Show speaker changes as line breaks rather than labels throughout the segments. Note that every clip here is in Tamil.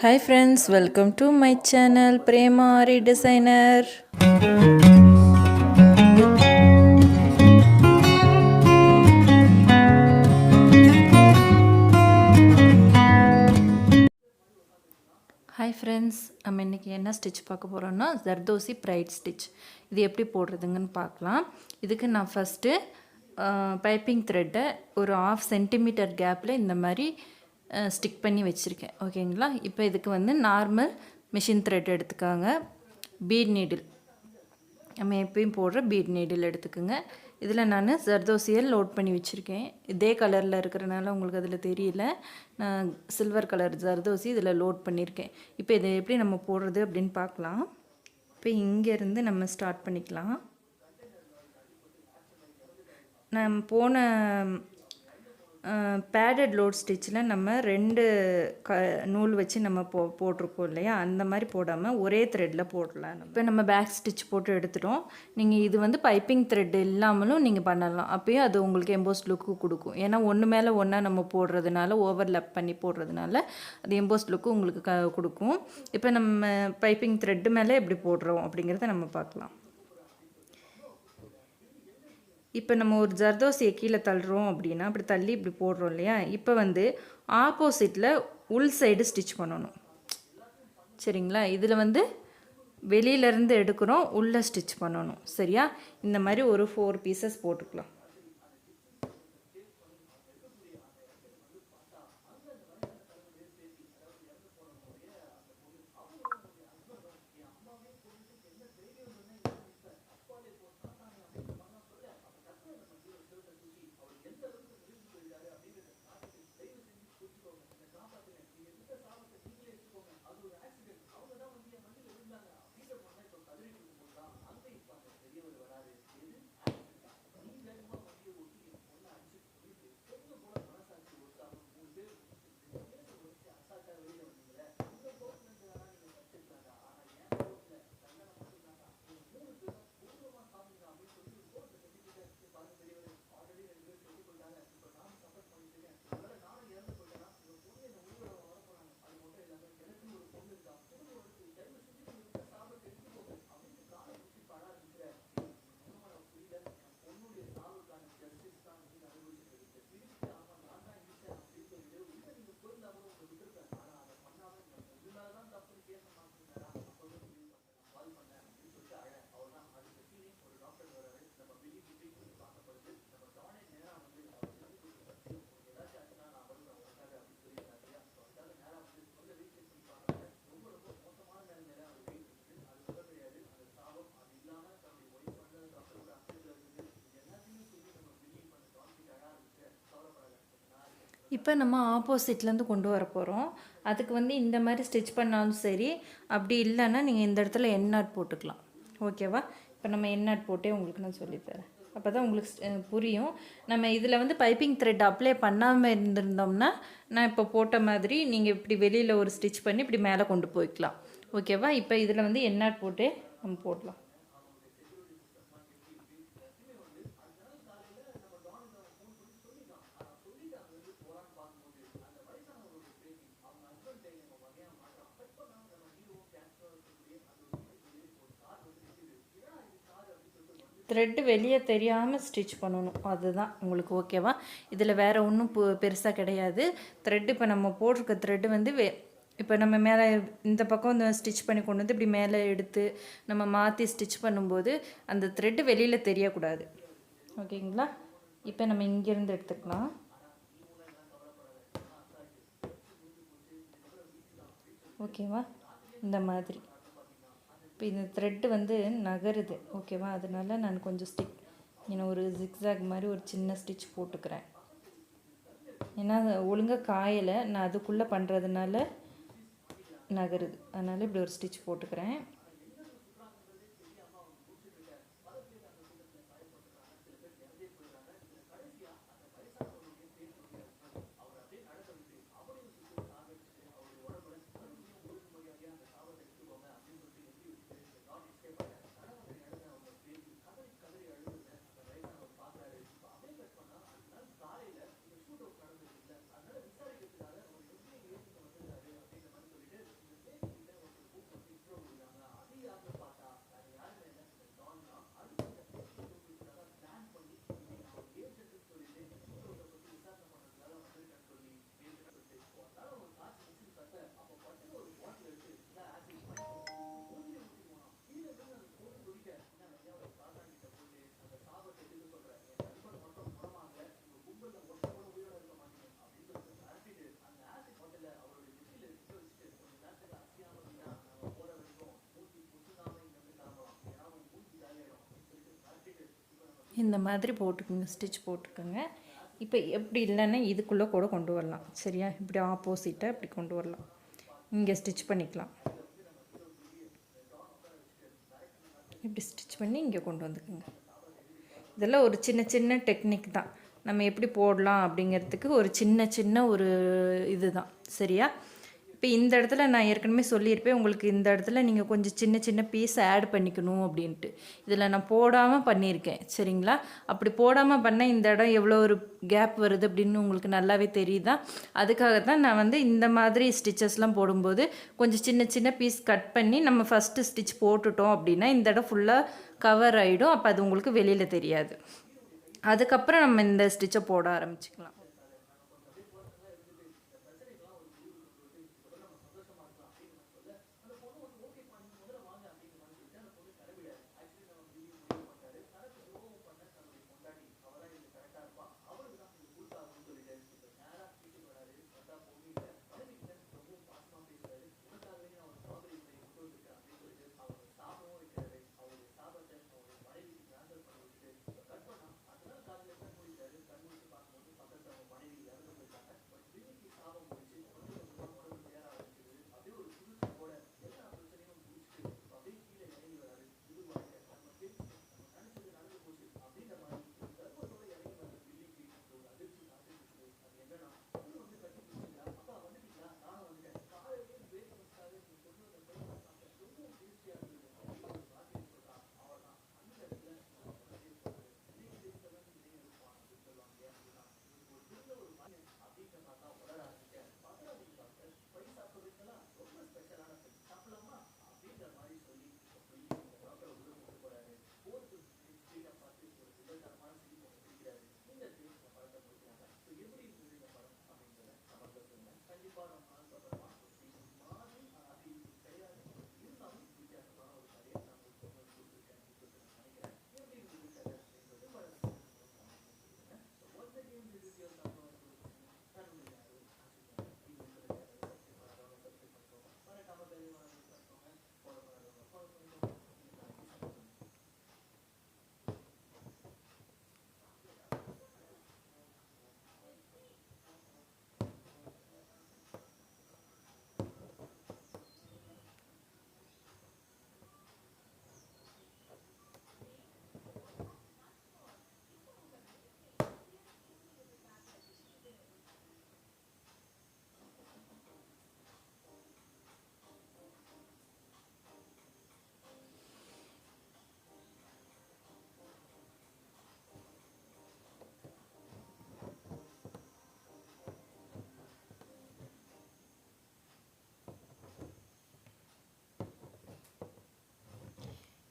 Hi friends, welcome to my channel Prema Ari Designer. Hi friends, நம்ம இன்றைக்கி என்ன ஸ்டிச் பார்க்க போகிறோன்னா ஜர்தோசி ப்ரைட் ஸ்டிச். இது எப்படி போடுறதுங்கன்னு பார்க்கலாம். இதுக்கு நான் ஃபஸ்ட்டு பைப்பிங் த்ரெட்டை ஒரு 1/2 சென்டிமீட்டர் கேப்பில் இந்த மாதிரி ஸ்டிக் பண்ணி வச்சுருக்கேன். ஓகேங்களா? இப்போ இதுக்கு வந்து நார்மல் மிஷின் த்ரெட் எடுத்துக்காங்க. பீட் நீடில், நம்ம எப்பயும் போடுற பீட் நீடில் எடுத்துக்கோங்க. இதில் நான் ஜர்தோசியை லோட் பண்ணி வச்சுருக்கேன். இதே கலரில் இருக்கிறனால உங்களுக்கு அதில் தெரியல. நான் சில்வர் கலர் ஜர்தோசி இதில் லோட் பண்ணியிருக்கேன். இப்போ இதை எப்படி நம்ம போடுறது அப்படின்னு பார்க்கலாம். இப்போ இங்கேருந்து நம்ம ஸ்டார்ட் பண்ணிக்கலாம். நான் போன பேடட் லோட் ஸ்டிச்சில் நம்ம 2 நூல் வச்சு நம்ம போட்டிருப்போம் இல்லையா, அந்த மாதிரி போடாமல் ஒரே த்ரெட்டில் போடலாம். இப்போ நம்ம பேக் ஸ்டிச் போட்டு எடுத்துட்டோம். நீங்கள் இது வந்து பைப்பிங் த்ரெட் இல்லாமலும் நீங்கள் பண்ணலாம். அப்போயும் அது உங்களுக்கு எம்போஸ்ட் லுக்கு கொடுக்கும். ஏன்னா ஒன்று மேலே ஒன்றா நம்ம போடுறதுனால, ஓவர்லேப் பண்ணி போடுறதுனால அது எம்போஸ்ட் லுக்கு உங்களுக்கு கொடுக்கும். இப்போ நம்ம பைப்பிங் த்ரெட்டு மேலே எப்படி போடுறோம் அப்படிங்கிறத நம்ம பார்க்கலாம். இப்போ நம்ம ஒரு ஜர்தோசியை கீழே தள்ளுறோம் அப்படின்னா அப்படி தள்ளி இப்படி போடுறோம் இல்லையா. இப்போ வந்து ஆப்போசிட்டில் உள் சைடு ஸ்டிச் பண்ணணும். சரிங்களா? இதில் வந்து வெளியிலேருந்து எடுக்கிறோம், உள்ளே ஸ்டிச் பண்ணணும். சரியா? இந்த மாதிரி ஒரு 4 பீசஸ் போட்டுக்கலாம். இப்போ நம்ம ஆப்போசிட்லேருந்து கொண்டு வர போகிறோம். அதுக்கு வந்து இந்த மாதிரி ஸ்டிச் பண்ணாலும் சரி, அப்படி இல்லைன்னா நீங்கள் இந்த இடத்துல என் நாட் போட்டுக்கலாம். ஓகேவா? இப்போ நம்ம என் நாட் போட்டே உங்களுக்கு நான் சொல்லித்தரேன். அப்போ தான் உங்களுக்கு புரியும். நம்ம இதில் வந்து பைப்பிங் த்ரெட் அப்ளை பண்ணாமல் இருந்திருந்தோம்னா நான் இப்போ போட்ட மாதிரி நீங்கள் இப்படி வெளியில் ஒரு ஸ்டிச் பண்ணி இப்படி மேலே கொண்டு போய்க்கலாம். ஓகேவா? இப்போ இதில் வந்து என் நாட் போட்டே நம்ம போடலாம். த்ரெட்டு வெளியே தெரியாமல் ஸ்டிச் பண்ணணும், அதுதான் உங்களுக்கு. ஓகேவா? இதில் வேறு ஒன்றும் பெருசாக கிடையாது. த்ரெட்டு இப்போ நம்ம போட்டிருக்க த்ரெட்டு வந்து இப்போ நம்ம மேலே இந்த பக்கம் வந்து ஸ்டிச் பண்ணி கொண்டு வந்து இப்படி மேலே எடுத்து நம்ம மாற்றி ஸ்டிச் பண்ணும்போது அந்த த்ரெட்டு வெளியில் தெரியக்கூடாது. ஓகேங்களா? இப்போ நம்ம இங்கேருந்து எடுத்துக்கலாம். ஓகேவா? இந்த மாதிரி இப்போ இந்த த்ரெட்டு வந்து நகருது. ஓகேவா? அதனால நான் கொஞ்சம் ஒரு ஜிக்ஸாக் மாதிரி ஒரு சின்ன ஸ்டிச் போட்டுக்கிறேன். ஏன்னா ஒழுங்காக காயலை, நான் அதுக்குள்ளே பண்ணுறதுனால நகருது. அதனால் இப்படி ஒரு ஸ்டிச் போட்டுக்கிறேன். இந்த மாதிரி போட்டுக்குங்க, ஸ்டிச் போட்டுக்கோங்க. இப்போ எப்படி இல்லைன்னா இதுக்குள்ளே கூட கொண்டு வரலாம். சரியா, இப்படி ஆப்போசிட்டாக இப்படி கொண்டு வரலாம், இங்கே ஸ்டிச் பண்ணிக்கலாம். இப்படி ஸ்டிச் பண்ணி இங்கே கொண்டு வந்துக்குங்க. இதெல்லாம் ஒரு சின்ன சின்ன டெக்னிக் தான், நம்ம எப்படி போடலாம் அப்படிங்கிறதுக்கு ஒரு சின்ன சின்ன ஒரு இது தான். சரியா, இப்போ இந்த இடத்துல நான் ஏற்கனவே சொல்லியிருப்பேன் உங்களுக்கு, இந்த இடத்துல நீங்கள் கொஞ்சம் சின்ன சின்ன பீஸ் ஆட் பண்ணிக்கணும் அப்படின்ட்டு. இதில் நான் போடாமல் பண்ணியிருக்கேன். சரிங்களா, அப்படி போடாமல் பண்ண இந்த இடம் எவ்வளோ ஒரு கேப் வருது அப்படின்னு உங்களுக்கு நல்லாவே தெரியுதா. அதுக்காக தான் நான் வந்து இந்த மாதிரி ஸ்டிச்சஸ்லாம் போடும்போது கொஞ்சம் சின்ன சின்ன பீஸ் கட் பண்ணி நம்ம ஃபஸ்ட்டு ஸ்டிச் போட்டுட்டோம் அப்படின்னா இந்த இடம் ஃபுல்லாக கவர் ஆகிடும். அப்போ அது உங்களுக்கு வெளியில் தெரியாது. அதுக்கப்புறம் நம்ம இந்த ஸ்டிச்சை போட ஆரம்பிச்சுக்கலாம்.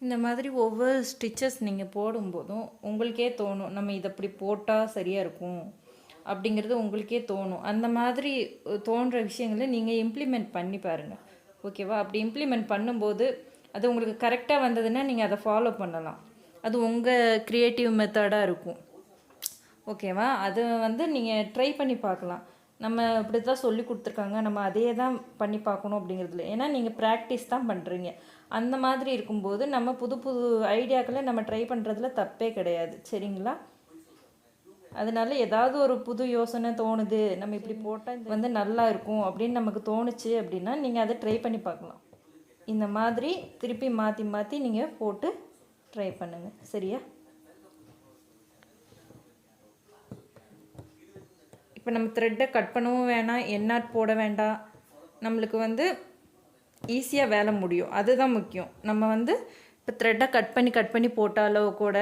இந்த மாதிரி ஒவ்வொரு ஸ்டிச்சஸ் நீங்கள் போடும்போதும் உங்களுக்கே தோணும், நம்ம இதை அப்படி போட்டால் சரியாக இருக்கும் அப்படிங்கிறது உங்களுக்கே தோணும். அந்த மாதிரி தோன்ற விஷயங்களை நீங்கள் இம்ப்ளிமெண்ட் பண்ணி பாருங்கள். ஓகேவா, அப்படி இம்ப்ளிமெண்ட் பண்ணும்போது அது உங்களுக்கு கரெக்டாக வந்ததுன்னா நீங்கள் அதை ஃபாலோ பண்ணலாம். அது உங்கள் க்ரியேட்டிவ் மெத்தடாக இருக்கும். ஓகேவா, அது வந்து நீங்கள் ட்ரை பண்ணி பார்க்கலாம். நம்ம இப்படி தான் சொல்லி கொடுத்துருக்காங்க, நம்ம அதே தான் பண்ணி பார்க்கணும் அப்படிங்கிறதுல. ஏன்னா நீங்கள் ப்ராக்டிஸ் தான் பண்ணுறீங்க. அந்த மாதிரி இருக்கும்போது நம்ம புது புது ஐடியாக்களை நம்ம ட்ரை பண்ணுறதுல தப்பே கிடையாது. சரிங்களா, அதனால ஏதாவது ஒரு புது யோசனை தோணுது, நம்ம இப்படி போட்டால் இது வந்து நல்லா இருக்கும் அப்படின்னு நமக்கு தோணுச்சு அப்படின்னா நீங்கள் அதை ட்ரை பண்ணி பார்க்கலாம். இந்த மாதிரி திருப்பி மாற்றி மாற்றி நீங்கள் போட்டு ட்ரை பண்ணுங்கள். சரியா, இப்போ நம்ம த்ரெட்டை கட் பண்ணவும் வேணாம், எண்ணாட் போட வேண்டாம், நம்மளுக்கு வந்து ஈஸியாக வேலை முடியும். அதுதான் முக்கியம். நம்ம வந்து இப்போ த்ரெட்டை கட் பண்ணி போட்டாலோ கூட,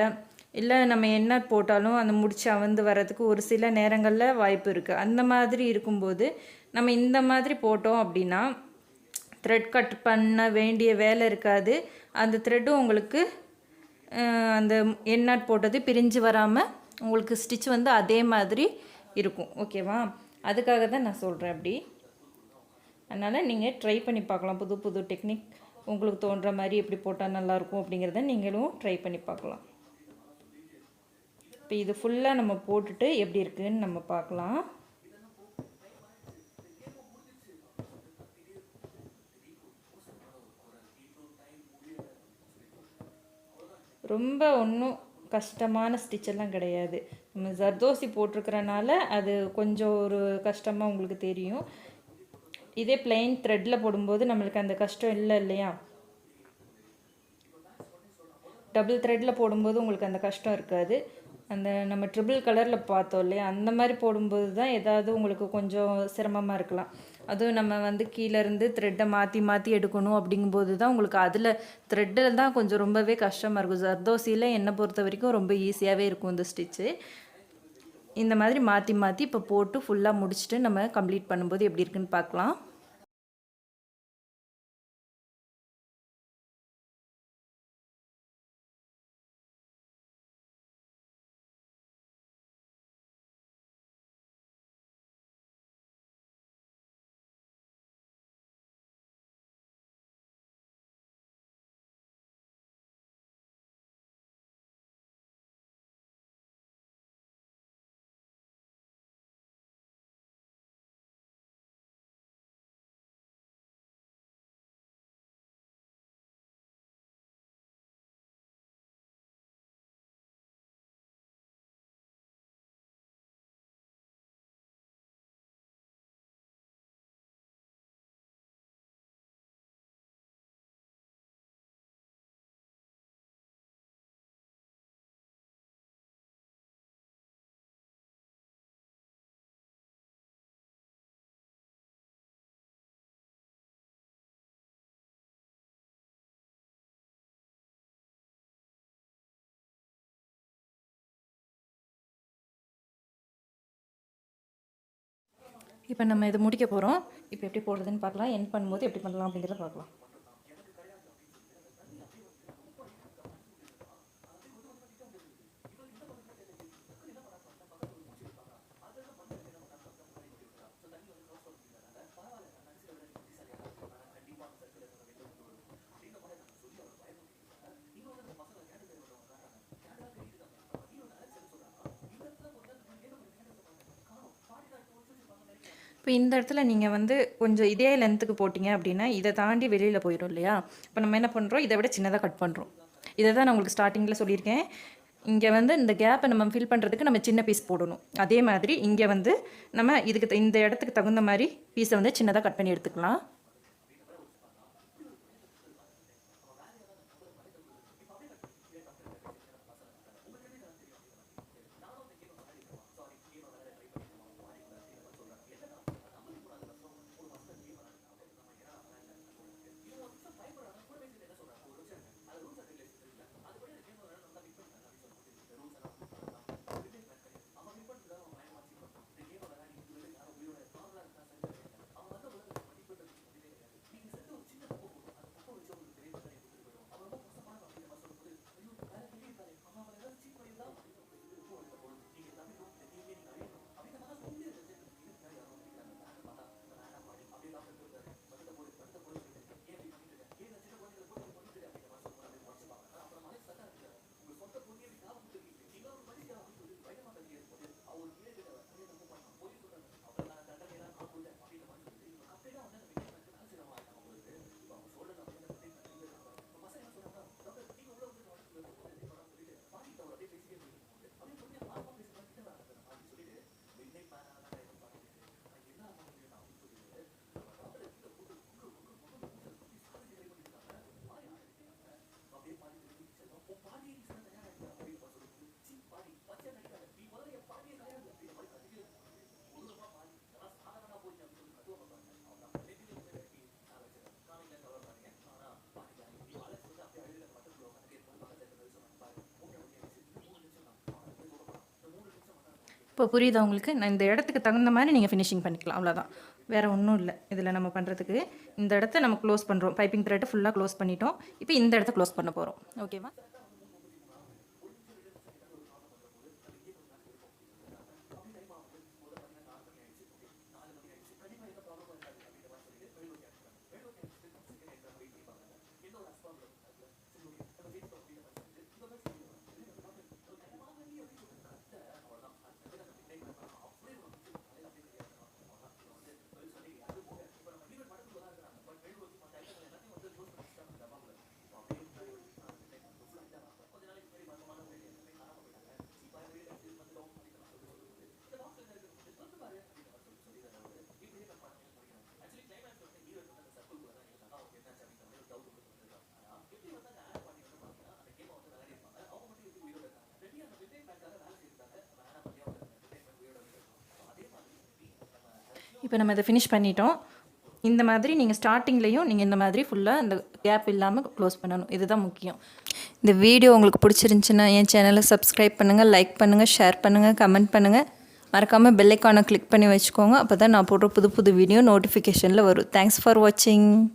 இல்லை நம்ம எண்ணாட் போட்டாலும் அந்த முடிச்சு அவிழ்ந்து வர்றதுக்கு ஒரு சில நேரங்களில் வாய்ப்பு இருக்குது. அந்த மாதிரி இருக்கும்போது நம்ம இந்த மாதிரி போட்டோம் அப்படின்னா த்ரெட் கட் பண்ண வேண்டிய வேலை இருக்காது. அந்த த்ரெட்டும் உங்களுக்கு அந்த எண்ணாட் போட்டது பிரிஞ்சு வராமல் உங்களுக்கு ஸ்டிச் வந்து அதே மாதிரி இருக்கும். ஓகேவா, அதுக்காக தான் நான் சொல்கிறேன் அப்படி. அதனால் நீங்கள் ட்ரை பண்ணி பார்க்கலாம். புது புது டெக்னிக் உங்களுக்கு தோன்ற மாதிரி எப்படி போட்டால் நல்லாயிருக்கும் அப்படிங்கிறத நீங்களும் ட்ரை பண்ணி பார்க்கலாம். இப்போ இது ஃபுல்லாக நம்ம போட்டுட்டு எப்படி இருக்குதுன்னு நம்ம பார்க்கலாம். ரொம்ப ஒன்றும் கஷ்டமான ஸ்டிச்செல்லாம் கிடையாது. நம்ம ஜர்தோசி போட்டிருக்கிறனால அது கொஞ்சம் ஒரு கஷ்டமாக உங்களுக்கு தெரியும். இதே பிளெயின் த்ரெட்டில் போடும்போது நம்மளுக்கு அந்த கஷ்டம் இல்லை இல்லையா. டபுள் த்ரெட்டில் போடும்போது உங்களுக்கு அந்த கஷ்டம் இருக்காது. அந்த நம்ம ட்ரிபிள் கலரில் பார்த்தோம் இல்லையா, அந்த மாதிரி போடும்போது தான் ஏதாவது உங்களுக்கு கொஞ்சம் சிரமமாக இருக்கலாம். அதுவும் நம்ம வந்து கீழேருந்து த்ரெட்டை மாற்றி மாற்றி எடுக்கணும் அப்படிங்கும்போது தான் உங்களுக்கு அதில் த்ரெட்டில் தான் கொஞ்சம் ரொம்பவே கஷ்டமாக இருக்கும். ஜர்தோசியில் என்னை பொறுத்த வரைக்கும் ரொம்ப ஈஸியாகவே இருக்கும் இந்த ஸ்டிச்சு. இந்த மாதிரி மாற்றி மாற்றி இப்போ போட்டு ஃபுல்லாக முடிச்சுட்டு நம்ம கம்ப்ளீட் பண்ணும்போது எப்படி இருக்குன்னு பார்க்கலாம். இப்போ நம்ம இதை முடிக்க போகிறோம். இப்போ எப்படி போடுறதுன்னு பார்க்கலாம். எண்ட் பண்ணும்போது எப்படி பண்ணலாம் அப்படிங்கிறத பார்க்கலாம். இப்போ இந்த இடத்துல நீங்கள் வந்து கொஞ்சம் இதே லென்த்துக்கு போட்டிங்க அப்படின்னா இதை தாண்டி வெளியில் போயிடும் இல்லையா. இப்போ நம்ம என்ன பண்ணுறோம், இதை விட சின்னதாக கட் பண்ணுறோம். இதை தான் நான் உங்களுக்கு ஸ்டார்டிங்கில் சொல்லியிருக்கேன். இங்கே வந்து இந்த கேப்பை நம்ம ஃபில் பண்ணுறதுக்கு நம்ம சின்ன பீஸ் போடணும். அதே மாதிரி இங்கே வந்து நம்ம இதுக்கு இந்த இடத்துக்கு தகுந்த மாதிரி பீஸை வந்து சின்னதாக கட் பண்ணி எடுத்துக்கலாம். இப்போ புரியுதா உங்களுக்கு? நான் இந்த இடத்துக்கு தகுந்த மாதிரி நீங்கள் ஃபினிஷிங் பண்ணிக்கலாம், அவ்வளோதான். வேறு ஒன்றும் இல்லை இதில் நம்ம பண்ணுறதுக்கு. இந்த இடத்த நம்ம க்ளோஸ் பண்ணுறோம். பைப்பிங் த்ரெட்டை ஃபுல்லாக க்ளோஸ் பண்ணிட்டோம். இப்போ இந்த இடத்த க்ளோஸ் பண்ண போகிறோம். ஓகேவா? இப்போ நம்ம இதை ஃபினிஷ் பண்ணிட்டோம். இந்த மாதிரி நீங்கள் ஸ்டார்டிங்லேயும் நீங்கள் இந்த மாதிரி ஃபுல்லாக இந்த கேப் இல்லாமல் க்ளோஸ் பண்ணணும். இதுதான் முக்கியம். இந்த வீடியோ உங்களுக்கு பிடிச்சிருந்துச்சின்னா என் சேனலை சப்ஸ்கிரைப் பண்ணுங்கள், லைக் பண்ணுங்கள், ஷேர் பண்ணுங்கள், கமெண்ட் பண்ணுங்கள். மறக்காமல் பெல் ஐக்கானை கிளிக் பண்ணி வச்சுக்கோங்க. அப்போ தான் நான் போடுற புது புது வீடியோ நோட்டிஃபிகேஷனில் வரும். தேங்க்ஸ் ஃபார் வாட்சிங்.